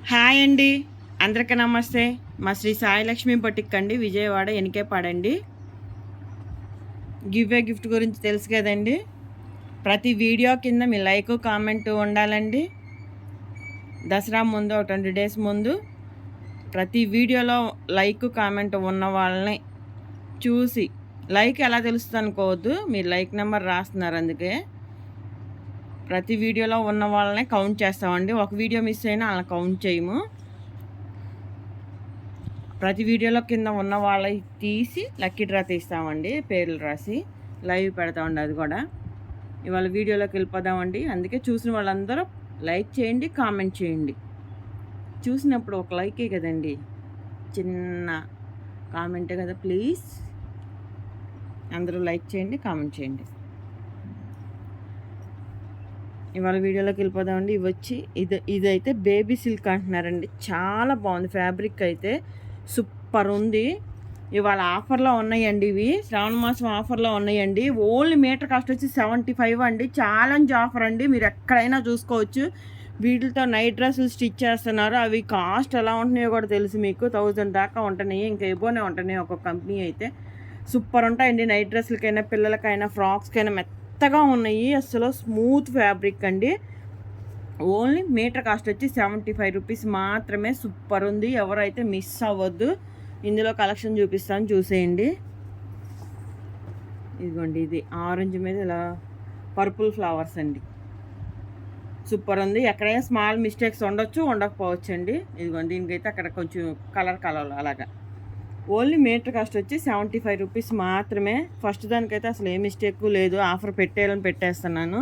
Hi అండి, అందరికీ నమస్తే. మా శ్రీ సాయి లక్ష్మి బొటిక్ అండి, విజయవాడ ఎనికేపాడండి. గిఫ్ట్ గురించి తెలుసు కదండి. ప్రతి వీడియో కింద మీ లైక్ కామెంట్ ఉండాలండి. దసరా ముందు ఒక 20 డేస్ ముందు ప్రతి వీడియోలో లైక్ కామెంట్ ఉన్న వాళ్ళని చూసి, లైక్ ఎలా తెలుస్తుంది అనుకోవద్దు, మీరు లైక్ నెంబర్ రాస్తున్నారు, అందుకే ప్రతి వీడియోలో ఉన్న వాళ్ళని కౌంట్ చేస్తామండి. ఒక వీడియో మిస్ అయినా అలా కౌంట్ చేయము. ప్రతి వీడియోలో కింద ఉన్న వాళ్ళవి తీసి లక్కీ డ్రా తీస్తామండి, పేర్లు రాసి లైవ్ పెడతామండి. అది కూడా ఇవాళ వీడియోలోకి వెళ్ళిపోదామండి. అందుకే చూసిన వాళ్ళందరూ లైక్ చేయండి, కామెంట్ చేయండి. చూసినప్పుడు ఒక లైకే కదండి, చిన్న కామెంటే కదా, ప్లీజ్ అందరూ లైక్ చేయండి, కామెంట్ చేయండి. ఇవాళ వీడియోలోకి వెళ్ళిపోదామండి. ఇవి వచ్చి ఇదైతే బేబీ సిల్క్ అంటున్నారండి. చాలా బాగుంది, ఫ్యాబ్రిక్ అయితే సూపర్ ఉంది. ఇవాళ ఆఫర్లో ఉన్నాయండి, ఇవి శ్రావణ మాసం ఆఫర్లో ఉన్నాయండి. ఓన్లీ మీటర్ కాస్ట్ వచ్చి 75 అండి. ఛాలెంజ్ ఆఫర్ అండి, మీరు ఎక్కడైనా చూసుకోవచ్చు. వీటితో నైట్ డ్రెస్సులు స్టిచ్ చేస్తున్నారు. అవి కాస్ట్ ఎలా ఉంటున్నాయో కూడా తెలుసు మీకు, 1000 దాకా ఉంటున్నాయి, ఇంకా ఇవ్వనే ఉంటున్నాయి. ఒక కంపెనీ అయితే సూపర్ ఉంటాయండి. నైట్ డ్రెస్సులకైనా పిల్లలకైనా ఫ్రాక్స్కైనా మెత్తగా ఉన్నాయి. అసలు స్మూత్ ఫ్యాబ్రిక్ అండి. ఓన్లీ మీటర్ కాస్ట్ వచ్చి 75 రూపీస్ మాత్రమే. సూపర్ ఉంది, ఎవరైతే మిస్ అవ్వద్దు. ఇందులో కలెక్షన్ చూపిస్తాను, చూసేయండి. ఇదిగోండి, ఇది ఆరెంజ్ మీద ఇలా పర్పుల్ ఫ్లవర్స్ అండి, సూపర్ ఉంది. ఎక్కడైనా స్మాల్ మిస్టేక్స్ ఉండొచ్చు, ఉండకపోవచ్చు అండి. ఇదిగోండి, దీనికైతే అక్కడ కొంచెం కలర్ అలాగా. ఓన్లీ మీటర్ కాస్ట్ వచ్చి 75 రూపీస్ మాత్రమే. ఫస్ట్ దానికైతే అసలు ఏ మిస్టేక్ లేదు, ఆఫర్ పెట్టేయాలని పెట్టేస్తున్నాను.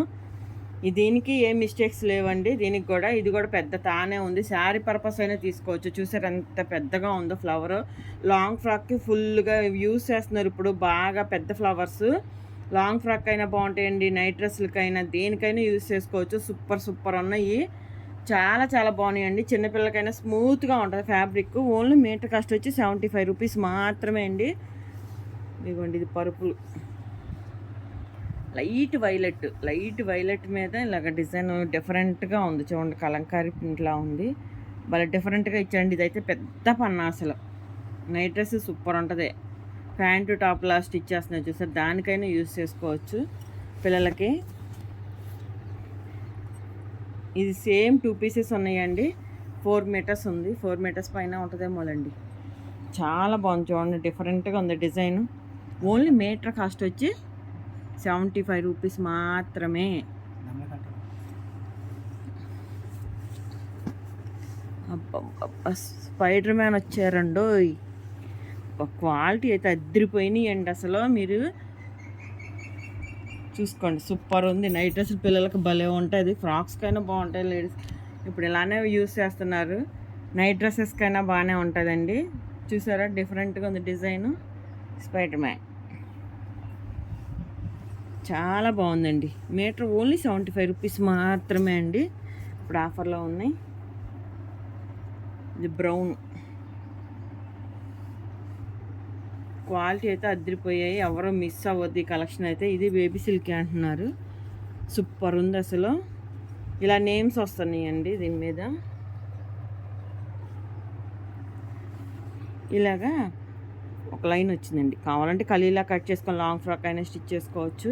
దీనికి ఏ మిస్టేక్స్ లేవండి. దీనికి కూడా ఇది కూడా పెద్ద తానే ఉంది, శారీ పర్పస్ అయినా తీసుకోవచ్చు. చూసారు ఎంత పెద్దగా ఉందో ఫ్లవర్. లాంగ్ ఫ్రాక్కి ఫుల్గా యూస్ చేస్తున్నారు ఇప్పుడు, బాగా పెద్ద ఫ్లవర్స్. లాంగ్ ఫ్రాక్ అయినా బాగుంటాయండి, నైట్ డ్రెస్లకైనా దేనికైనా యూస్ చేసుకోవచ్చు. సూపర్ ఉన్నాయి, చాలా చాలా బాగున్నాయండి. చిన్నపిల్లలకైనా స్మూత్గా ఉంటుంది ఫ్యాబ్రిక్. ఓన్లీ మీటర్ కాస్ట్ వచ్చి 75 రూపీస్ మాత్రమే అండి. ఇదిగోండి, ఇది పర్పుల్ లైట్ వైలెట్ మీద ఇలాగ డిజైన్ డిఫరెంట్గా ఉంది, చూడండి, కలంకారీ ప్రింట్లా ఉంది. భలే డిఫరెంట్గా ఇచ్చాండి. ఇదైతే పెద్ద పన్నా, అసలు నైట్ డ్రెస్ సూపర్ ఉంటుంది. ప్యాంటు టాప్లా స్టిచ్ చేస్తున్నాయి చూసారు, దానికైనా యూజ్ చేసుకోవచ్చు పిల్లలకి. ఇది సేమ్ 2 పీసెస్ ఉన్నాయండి. 4 మీటర్స్ ఉంది, 4 మీటర్స్ పైన ఉంటుందేమోలండి. చాలా బాగుంది, చూడండి, డిఫరెంట్గా ఉంది డిజైన్. ఓన్లీ మీటర్ కాస్ట్ వచ్చి 75 రూపీస్ మాత్రమే. Spider man వచ్చారండో. క్వాలిటీ అయితే అదిరిపోయినాయండి. అసలు మీరు చూసుకోండి, సూపర్ ఉంది. నైట్ డ్రెస్సులు పిల్లలకి భలే ఉంటుంది, ఫ్రాక్స్కైనా బాగుంటాయి. లేడీస్ ఇప్పుడు ఇలానే యూస్ చేస్తున్నారు, నైట్ డ్రెస్సెస్కైనా బాగానే ఉంటుందండి. చూసారా, డిఫరెంట్గా ఉంది డిజైను. స్పైడర్ మ్యాన్ చాలా బాగుందండి. మీటర్ ఓన్లీ 75 రూపీస్ మాత్రమే అండి. ఇప్పుడు ఆఫర్లో ఉన్నాయి. ఇది బ్రౌన్, క్వాలిటీ అయితే అదిరిపోయాయి, ఎవరో మిస్ అవ్వద్దు ఈ కలెక్షన్ అయితే. ఇది బేబీ సిల్క్ అంటున్నారు, సూపర్ ఉంది అసలు. ఇలా నేమ్స్ వస్తున్నాయండి దీని మీద, ఇలాగా ఒక లైన్ వచ్చిందండి. కావాలంటే కలీలా కట్ చేసుకొని లాంగ్ ఫ్రాక్ అయినా స్టిచ్ చేసుకోవచ్చు,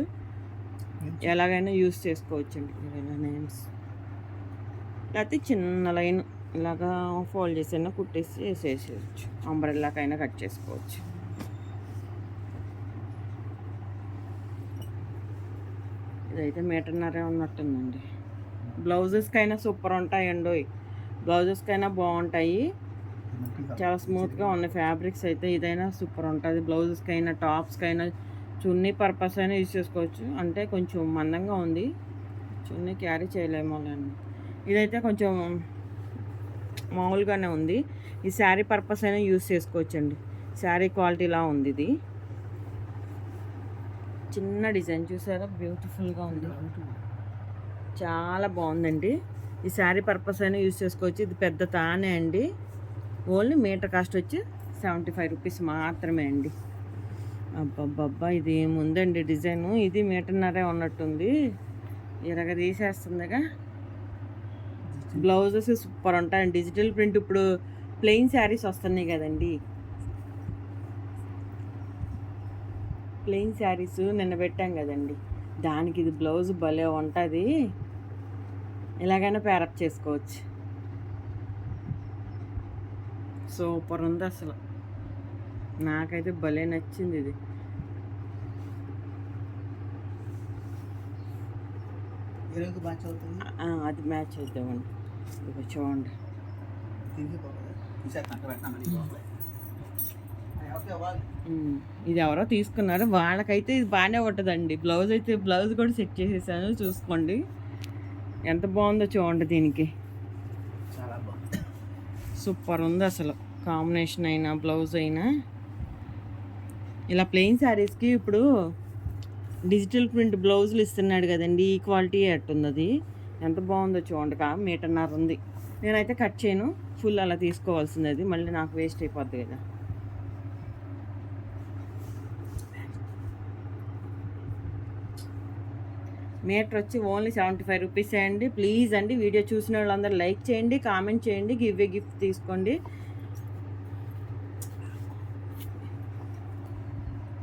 ఎలాగైనా యూస్ చేసుకోవచ్చు అండి. ఇలా నేమ్స్, లేకపోతే చిన్న లైన్ ఇలాగా ఫోల్డ్ చేసైనా కుట్టేసి వేసేసేయచ్చు, అంబ్రెల్లాకైనా కట్ చేసుకోవచ్చు. ఇదైతే మీటర్న్నరే ఉన్నట్టుందండి. బ్లౌజెస్కైనా సూపర్ ఉంటాయండి, బ్లౌజెస్కైనా బాగుంటాయి, చాలా స్మూత్గా ఉన్నాయి ఫ్యాబ్రిక్స్ అయితే. ఇదైనా సూపర్ ఉంటుంది, బ్లౌజెస్కైనా టాప్స్కైనా చున్నీ పర్పస్ అయినా యూజ్ చేసుకోవచ్చు. అంటే కొంచెం మందంగా ఉంది, చున్నీ క్యారీ చేయలేమోలేండి. ఇదైతే కొంచెం మామూలుగానే ఉంది. ఈ శారీ పర్పస్ అయినా యూజ్ చేసుకోవచ్చండి, శారీ క్వాలిటీలా ఉంది. ఇది చిన్న డిజైన్ చూసారా, బ్యూటిఫుల్గా ఉంది, చాలా బాగుందండి. ఈ శారీ పర్పస్ అయినా యూజ్ చేసుకోవచ్చు. ఇది పెద్ద తానే అండి. ఓన్లీ మీటర్ కాస్ట్ వచ్చి 75 రూపీస్ మాత్రమే అండి. అబ్బబ్బబ్బా, ఇది ఏముందండి డిజైను. ఇది మీటర్న్నరే ఉన్నట్టుంది, ఇలాగ తీసేస్తుందిగా. బ్లౌజెస్ సూపర్ ఉంటాయండి. డిజిటల్ ప్రింట్ ఇప్పుడు ప్లెయిన్ శారీస్ వస్తున్నాయి కదండి. ప్లెయిన్ శారీస్ నిన్న పెట్టాం కదండి, దానికి ఇది బ్లౌజ్ భలే ఉంటుంది. ఎలాగైనా పేరప్ చేసుకోవచ్చు. సూపర్ ఉంది అసలు. నాకైతే భలే నచ్చింది ఇది. అది మ్యాచ్ అవుతామండి. ఇక చూడండి, ఇది ఎవరో తీసుకున్నారు, వాళ్ళకైతే ఇది బాగానే ఉంటుందండి. బ్లౌజ్ అయితే బ్లౌజ్ కూడా సెట్ చేసేసాను, చూసుకోండి ఎంత బాగుందో చూడండి. దీనికి చాలా బాగుంది, సూపర్ ఉంది అసలు. కాంబినేషన్ అయినా బ్లౌజ్ అయినా. ఇలా ప్లెయిన్ శారీస్కి ఇప్పుడు డిజిటల్ ప్రింట్ బ్లౌజులు ఇస్తున్నాడు కదండి, ఈ క్వాలిటీ అట్టుంది. అది ఎంత బాగుందో చూడండి. 1.5 మీటర్ ఉంది. నేనైతే కట్ చేయను, ఫుల్ అలా తీసుకోవాల్సింది. అది మళ్ళీ నాకు వేస్ట్ అయిపోద్ది కదా. మీటర్ వచ్చి ఓన్లీ 75 రూపీసే అండి. ప్లీజ్ అండి, వీడియో చూసిన వాళ్ళందరూ లైక్ చేయండి, కామెంట్ చేయండి, గివ్ ఏ గిఫ్ట్ తీసుకోండి.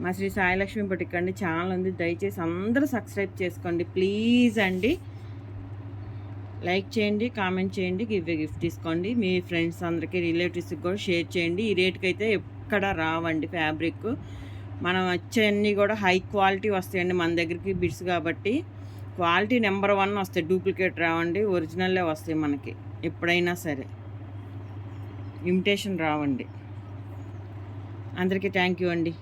మా శ్రీ సాయిలక్ష్మి బొటిక్ అండి ఛానల్ ఉంది, దయచేసి అందరూ సబ్స్క్రైబ్ చేసుకోండి ప్లీజ్ అండి. లైక్ చేయండి, కామెంట్ చేయండి, గివ్ ఏ గిఫ్ట్ తీసుకోండి. మీ ఫ్రెండ్స్ అందరికీ, రిలేటివ్స్కి కూడా షేర్ చేయండి. ఈ రేట్కి అయితే ఎక్కడ రావండి ఫ్యాబ్రిక్. మనం వచ్చేవన్నీ కూడా హై క్వాలిటీ వస్తాయండి మన దగ్గరికి, బిడ్స్ కాబట్టి క్వాలిటీ నెంబర్ 1 వస్తాయి. డూప్లికేట్ రావండి, ఒరిజినల్లే వస్తాయి మనకి ఎప్పుడైనా సరే, ఇమిటేషన్ రావండి. అందరికీ థ్యాంక్ యూ అండి.